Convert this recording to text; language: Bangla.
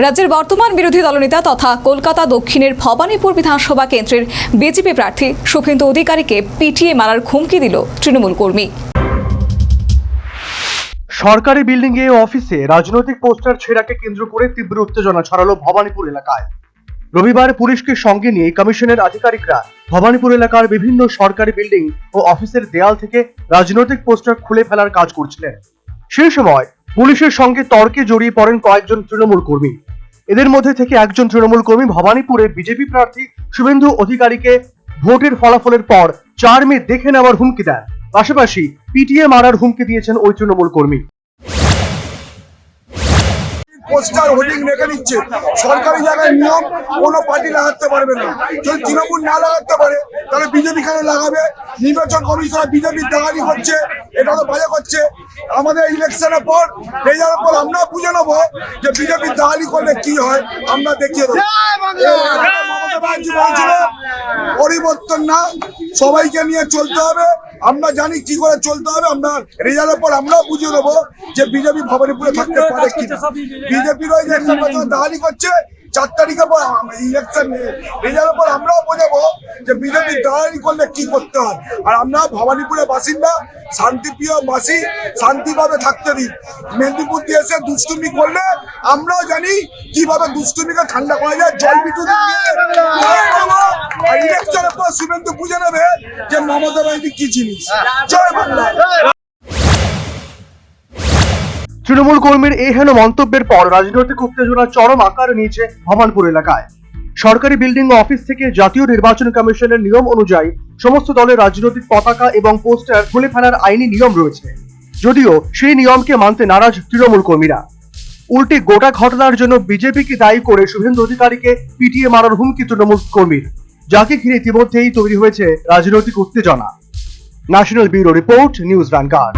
রাজ্যের বর্তমান বিরোধী দলনেতা তথা কলকাতা দক্ষিণের ভবানীপুর বিধানসভা কেন্দ্রের বিজেপি প্রার্থী শুভেন্দু অধিকারীকে পিটিয়ে মারার হুমকি দিল তৃণমূল কর্মী। সরকারি বিল্ডিং এ অফিসে রাজনৈতিক পোস্টার ছেঁড়াকে কেন্দ্র করে তীব্র উত্তেজনা ছড়ালো ভবানীপুর এলাকায়। রবিবার পুলিশকে সঙ্গে নিয়ে কমিশনের আধিকারিকরা ভবানীপুর এলাকার বিভিন্ন সরকারি বিল্ডিং ও অফিসের দেয়াল থেকে রাজনৈতিক পোস্টার খুলে ফেলার কাজ করছিলেন। সেই সময় পুলিশের সঙ্গে তর্কে জড়িয়ে পড়েন কয়েকজন তৃণমূল কর্মী। এদের মধ্যে থেকে একজন তৃণমূল কর্মী ভবানীপুরে বিজেপি প্রার্থী শুভেন্দু অধিকারীকে ভোটের ফলাফলের পর 4 মে দেখে নেওয়ার হুমকি দেন, পাশাপাশি পিটিয়ে মারার হুমকি দিয়েছেন ওই তৃণমূল কর্মী। পোস্টার হোর্ডিং রেখে নিচ্ছে, সরকারি জায়গায় নিয়ম কোনো পার্টি লাগাতে পারবে না। যদি তৃণমূল না লাগাতে পারে তাহলে বিজেপি কেন লাগাবে? নির্বাচন কমিশন বিজেপির দালালি করছে, এটা তো বাজে করছে। আমাদের ইলেকশনের পর রেজাল্টের পর আমরা বুঝে নেবো যে বিজেপির দালালি করলে কি হয়, আমরা দেখিয়ে দেবো। মমতা ব্যানার্জি বলেছিল পরিবর্তন না, সবাইকে নিয়ে চলতে হবে। আমরা জানি কি করে চলতে হবে, আমরা রেজাল্টের পর আমরাও বুঝিয়ে দেবো যে বিজেপি ভবানীপুরে থাকতে পারে কি। বিজেপির ওই যে নির্বাচন দালালি করছে, 4 তারিখের পর ইলেকশন রেজাল্টের পর আমরাও বোঝাবো যে বিজেপি দালালি করলে কি করতে হয়। আর আমরা ভবানীপুরের বাসিন্দা, শান্তিপ্রিয় বাসী, শান্তিভাবে থাকতে দিন। মেদিনীপুর দিয়ে এসে দুষ্টুমি করলে আমরাও জানি কিভাবে দুষ্টুমিকে ঠান্ডা করা যায়। জল বিদ্যুৎ আর ইলেকশনের পর শুভেন্দু বুঝে নেবে যে মমতা ব্যানার্জি কি জিনিস। জয় বাংলা। তৃণমূল কর্মীর এই হেন মন্তব্যের পর রাজনৈতিক উত্তেজনা চরম আকার নিয়েছে ভবানীপুর এলাকায়। সরকারি বিল্ডিং ও অফিস থেকে জাতীয় নির্বাচন কমিশনের নিয়ম অনুযায়ী সমস্ত দলের রাজনৈতিক পতাকা এবং পোস্টার খুলে ফেলার আইনি নিয়ম রয়েছে, যদিও সেই নিয়মকে মানতে নারাজ তৃণমূল কর্মীরা। উল্টে গোটা ঘটনার জন্য বিজেপিকে দায়ী করে শুভেন্দু অধিকারীকে পিটিয়ে মারার হুমকি তৃণমূল কর্মীর, যাকে ঘিরে ইতিমধ্যেই তৈরি হয়েছে রাজনৈতিক উত্তেজনা। National bureau report, news vanguard.